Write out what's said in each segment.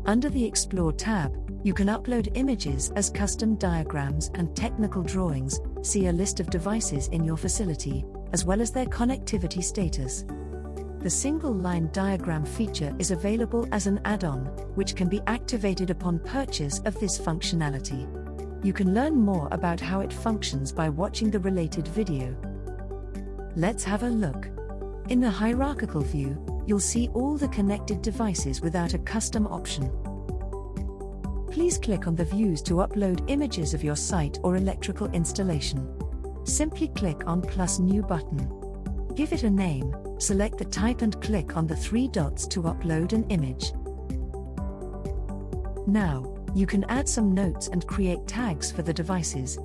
Under the Explore tab, you can upload images as custom diagrams and technical drawings. See a list of devices in your facility, as well as their connectivity status. The single-line diagram feature is available as an add-on, which can be activated upon purchase of this functionality. You can learn more about how it functions by watching the related video. Let's have a look. In the hierarchical view, you'll see all the connected devices without a custom option. Please click on the views to upload images of your site or electrical installation. Simply click on +New button. Give it a name, select the type and click on the 3 dots to upload an image. Now, you can add some notes and create tags for the devices.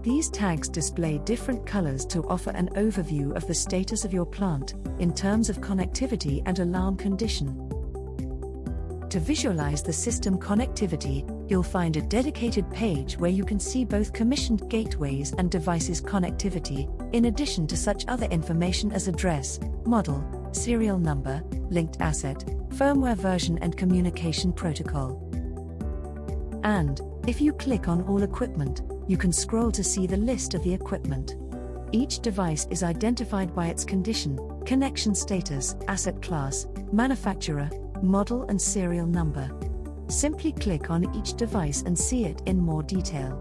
These tags display different colors to offer an overview of the status of your plant, in terms of connectivity and alarm condition. To visualize the system connectivity, you'll find a dedicated page where you can see both commissioned gateways and devices connectivity, in addition to such other information as address, model, serial number, linked asset, firmware version and communication protocol. And, if you click on All Equipment, you can scroll to see the list of the equipment. Each device is identified by its condition, connection status, asset class, manufacturer, model and serial number. Simply click on each device and see it in more detail.